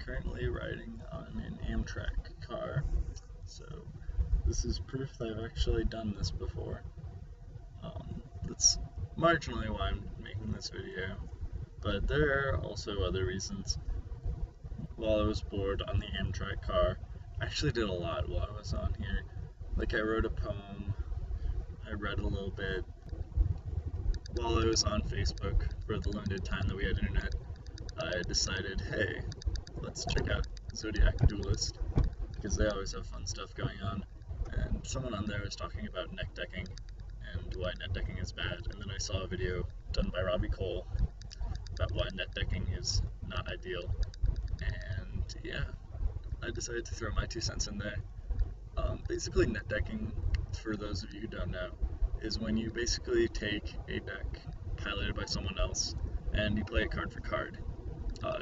currently riding on an AMTRAK car, so this is proof that I've actually done this before. That's marginally why I'm making this video, but there are also other reasons. While I was bored on the AMTRAK car, I actually did a lot while I was on here. Like, I wrote a poem, I read a little bit. While I was on Facebook for the limited time that we had internet, I decided, hey, let's check out Zodiac Duelist, because they always have fun stuff going on, and someone on there was talking about neck decking, and why net decking is bad, and then I saw a video done by Robbie Cole about why net decking is not ideal, and yeah, I decided to throw my 2 cents in there. Basically, net decking, for those of you who don't know, is when you basically take a deck piloted by someone else, and you play it card for card.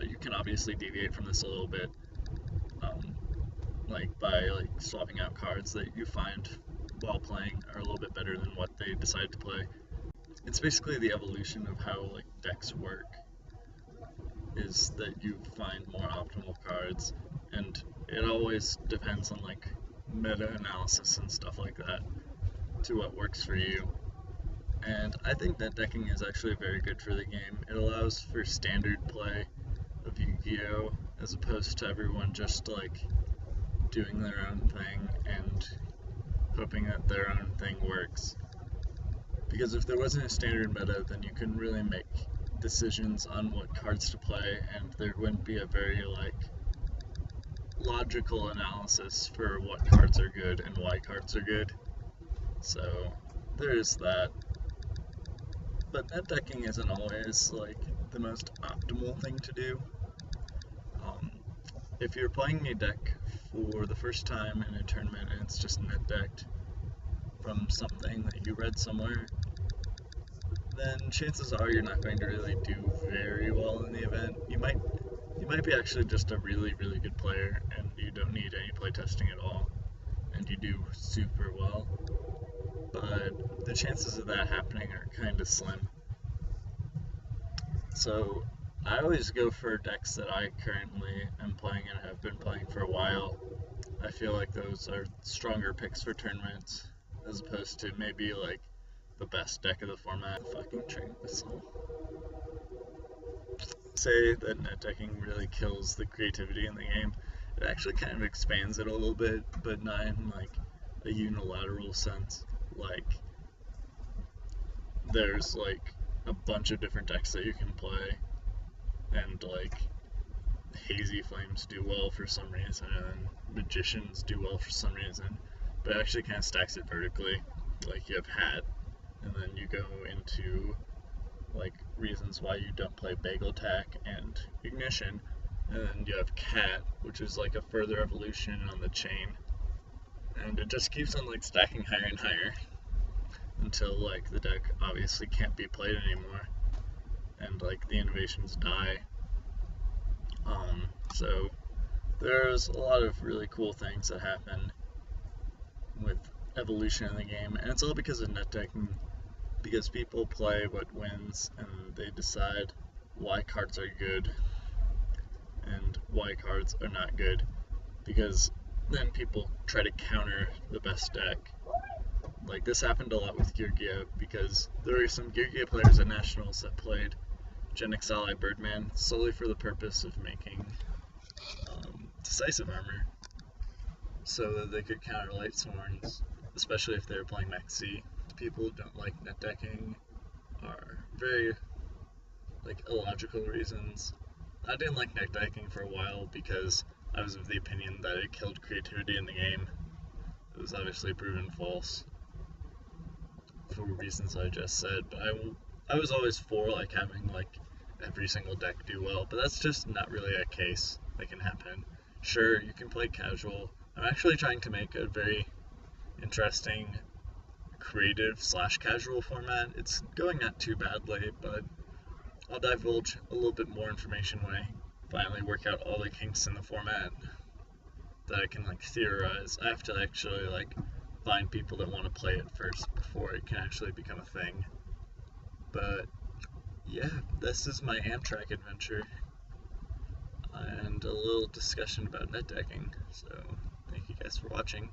You can obviously deviate from this a little bit, by swapping out cards that you find while playing are a little bit better than what they decide to play. It's basically the evolution of how decks work, is that you find more optimal cards, and it always depends on meta-analysis and stuff like that to what works for you. And I think net decking is actually very good for the game. It allows for standard play of Yu-Gi-Oh! As opposed to everyone just doing their own thing and hoping that their own thing works. Because if there wasn't a standard meta, then you couldn't really make decisions on what cards to play, and there wouldn't be a very logical analysis for what cards are good and why cards are good. So there's that. But net decking isn't always the most optimal thing to do. If you're playing a deck for the first time in a tournament and it's just net decked from something that you read somewhere, then chances are you're not going to really do very well in the event. You might be actually just a really, really good player and you don't need any playtesting at all, and you do super well. But the chances of that happening are kind of slim. So I always go for decks that I currently am playing and have been playing for a while. I feel like those are stronger picks for tournaments, as opposed to maybe the best deck of the format. Fucking train whistle. Say that net decking really kills the creativity in the game. It actually kind of expands it a little bit, but not in a unilateral sense. There's a bunch of different decks that you can play, and Hazy Flames do well for some reason, and Magicians do well for some reason, but it actually kind of stacks it vertically. You have Hat, and then you go into reasons why you don't play Bagel Tack and Ignition, and then you have Cat, which is a further evolution on the chain, and it just keeps on stacking higher and higher until the deck obviously can't be played anymore, and the innovations die. So there's a lot of really cool things that happen with evolution in the game, and it's all because of net decking, because people play what wins and they decide why cards are good and why cards are not good, because then people try to counter the best deck. This happened a lot with Gear, because there were some Gear players at Nationals that played Genix Ally Birdman solely for the purpose of making decisive armor, so that they could counter Light Sworns, especially if they were playing Mech C. People who don't like net decking are very illogical reasons. I didn't like net decking for a while because I was of the opinion that it killed creativity in the game. It was obviously proven false for reasons I just said, but I was always for having every single deck do well, but that's just not really a case that can happen. Sure, you can play casual. I'm actually trying to make a very interesting creative / casual format. It's going not too badly, but I'll divulge a little bit more information when I finally work out all the kinks in the format that I can theorize. I have to actually find people that want to play it first before it can actually become a thing. But yeah, this is my AMTRAK adventure, and and a little discussion about net decking. So thank you guys for watching.